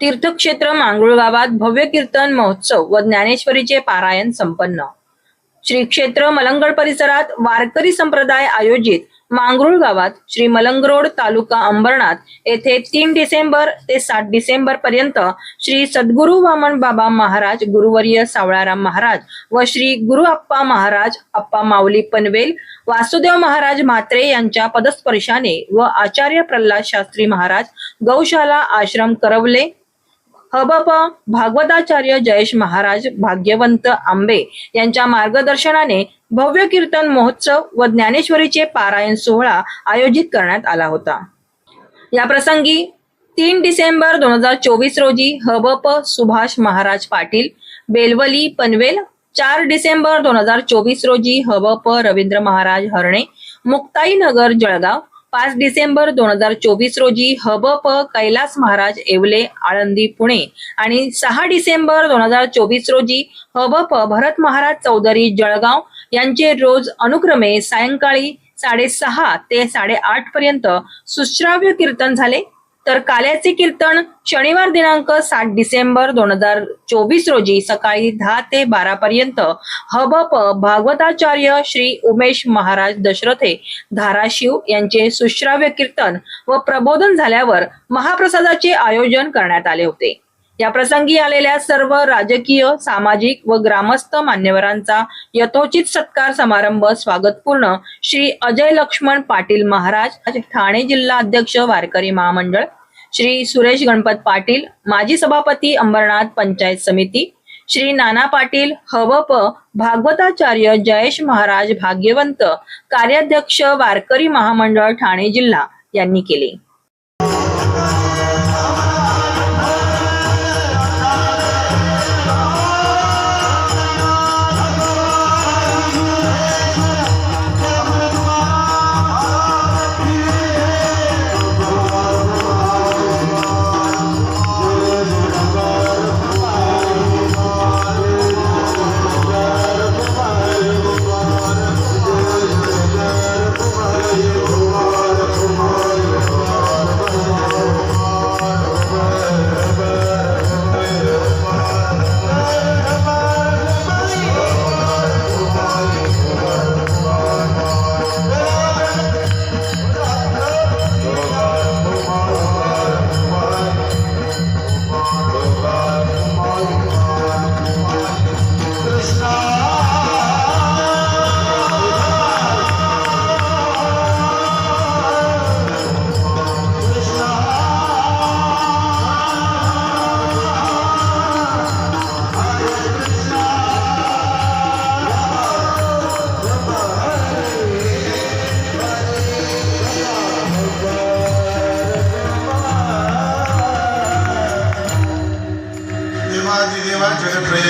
तीर्थक्षेत्र मांगरुळ गावात भव्य कीर्तन महोत्सव व ज्ञानेश्वरीचे पारायण संपन्न। श्री क्षेत्र मलंगड परिसरात वारकरी संप्रदाय आयोजित मांगरुळ गावात श्री मलंगरोड तालुका अंबरनाथ येथे 3 डिसेंबर ते 7 डिसेंबर पर्यंत श्री सद्गुरु वामन बाबा महाराज गुरुवर्य सावळाराम महाराज व श्री गुरु अप्पा महाराज अप्पा माऊली पनवेल वासुदेव महाराज म्हात्रे यांच्या पदस्पर्शाने व आचार्य प्रल्हाद शास्त्री महाराज गौशाला आश्रम करवले हबप भागवताचार्य जयेश महाराज भाग्यवंत आंबे यांच्या मार्गदर्शनाने भव्य कीर्तन महोत्सव व ज्ञानेश्वरीचे पारायण सोहळा आयोजित करण्यात आला होता। या प्रसंगी 3 डिसेंबर 2024 रोजी हबप सुभाष महाराज पाटील बेलवली पनवेल, 4 डिसेंबर 2024 रोजी हबप रवींद्र महाराज हरणे मुक्ताईनगर जळगाव, 5 डिसेंबर 2024 रोजी हबप कैलास महाराज येवले आळंदी पुणे आणि 6 डिसेंबर 2024 रोजी हबप भरत महाराज चौधरी जळगाव यांचे रोज अनुक्रमे सायंकाळी 6:30 ते 8:30 पर्यंत सुश्राव्य कीर्तन झाले। तर काल्याचे कीर्तन शनिवार दिनांक 7 डिसेंबर 2024 रोजी सकाळी 10 ते 12 पर्यंत हबप भागवताचार्य श्री उमेश महाराज दशरथे धाराशिव यांचे सुश्राव्य कीर्तन व प्रबोधन झाल्यावर महाप्रसादाचे आयोजन करण्यात आले होते। या प्रसंगी आलेल्या सर्व राजकीय, सामाजिक व ग्रामस्थ मान्यवरांचा यथोचित सत्कार समारंभ स्वागतपूर्ण श्री अजय लक्ष्मण पाटील महाराज ठाणे जिल्हा अध्यक्ष वारकरी महामंडळ, श्री सुरेश गणपत पाटील माजी सभापती अंबरनाथ पंचायत समिती, श्री नाना पाटील हबप भागवताचार्य जयेश महाराज भाग्यवंत कार्याध्यक्ष वारकरी महामंडळ ठाणे जिल्हा यांनी केले।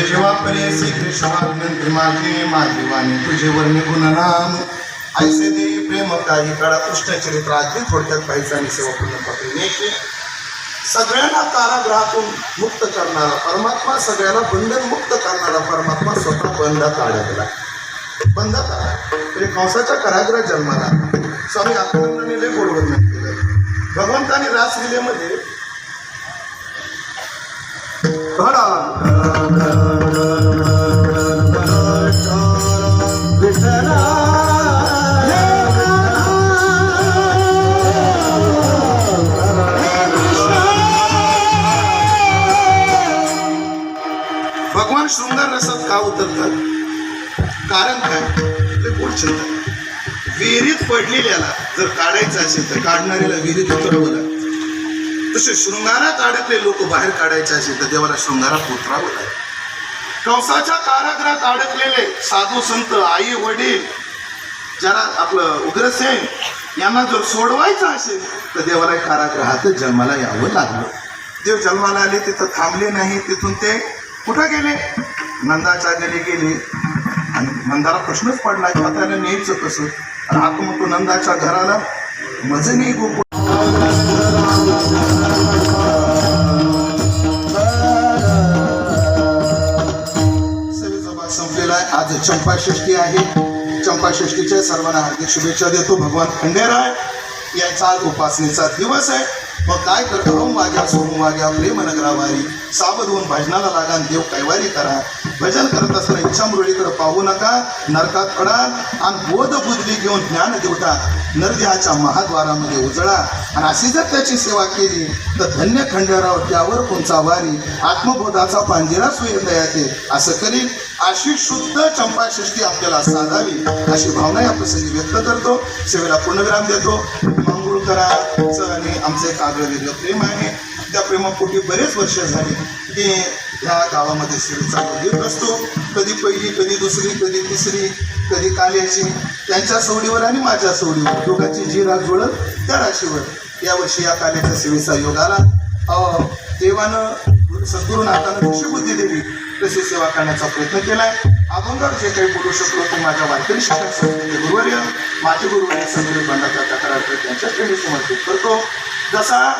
जेव्हा परे श्री कृष्ण विनंती माझी वाणी तुझे वर्णी गुणनाम ऐसे देई प्रेम काही काळा कृष्ण चरित्र अगदी थोडक्यात पाहिजे आणि सेवा पूर्ण पत्नीचे सगळ्यांना कारागृहातून मुक्त करणारा परमात्मा, सगळ्यांना बंधन मुक्त करणारा परमात्मा स्वतः बंधात अडकला। बंधात तरी कंसाच्या कारागृहात जन्माला स्वामी आत्मानंदांनी लय गोड वर्णन केलं। भगवंतानी रासलीलेमध्ये भगवान शृंगार रसात का उतरतात? कारण काय? विहिरीत पडलेल्याला जर काढायचं असेल तर काढणाऱ्याला विहिरीत उतरवलं लागतं। तसे शृंगारात अडकले लोक बाहेर काढायचे असेल तर देवाला शृंगारात उतरावं लागतं। कंसाच्या कारागृहात अडकलेले साधू संत, आई वडील, जरा आपलं उग्रसेन यांना जर सोडवायचं असेल तर देवाला कारागृहात जन्माला यावं लागलं। देव जन्माला आले, तिथं थांबले नाही, तिथून ते कुठं गेले? नंदाच्या घरी गेले आणि नंदाला प्रश्नच पडला की आता न्यायचं कसं? आता मग तो नंदाच्या घराला मजे नाही गोकुळ संपलेला आहे। आज चंपाषष्ठी आहे। चंपाषष्ठीच्या सर्वांना हार्दिक शुभेच्छा देतो। भगवान खंडेराय यांचा आज उपासनेचा दिवस आहे। मग काय कर अहम वाग्या सोम वाग्या प्रेम नगरावारी सावध होऊन भजनाला लागा देव कैवारी करा. भजन करत असताना इच्छा मुरळीकडे पाहू नका, नरकात पडा आणि बोध बुद्धी घेऊन ज्ञान देवता नरदेहाच्या महाद्वारामध्ये उजळा. आणि अशी जर त्याची सेवा केली तर धन्य खंडेराव त्यावर कोणचा वारी आत्मबोधाचा पांजिरा सुयता येते असं करील. अशी शुद्ध चंपाषष्ठी आपल्याला साधावी अशी भावना या प्रसंगी व्यक्त करतो. सेवेला पूर्णविराम देतो. मंगरुळकरांचं आणि आमचं एक आगळं वेगळं प्रेम आहे. त्या प्रेमापोटी बरेच वर्ष झाली की ह्या गावामध्ये सेवेचा घेत असतो. कधी पहिली, कधी दुसरी, कधी तिसरी, कधी काल्याची, त्यांच्या सवडीवर आणि माझ्या सवडीवर दोघांची जी राग जुळत त्या राशीवर यावर्षी या काल्याच्या सेवेचा योग आला. देवानं सद्गुरुनाथानं जशी बुद्धी दिली तशी सेवा करण्याचा प्रयत्न केलाय. अभंगावर जे काही बोलू शकलो ते माझ्या वारकरी शिक्षण संस्थेचे गुरुवर्य माझे गुरुवर्य संत बंडाचा तक्रार त्यांच्या श्रेणी समर्पित करतो. जसा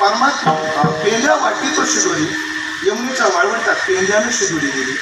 परमात्मा पेंद्या वाटी तो शिदोरी, यमुनेच्या वाळवंटात पेंद्यानं शिदोरी दिली.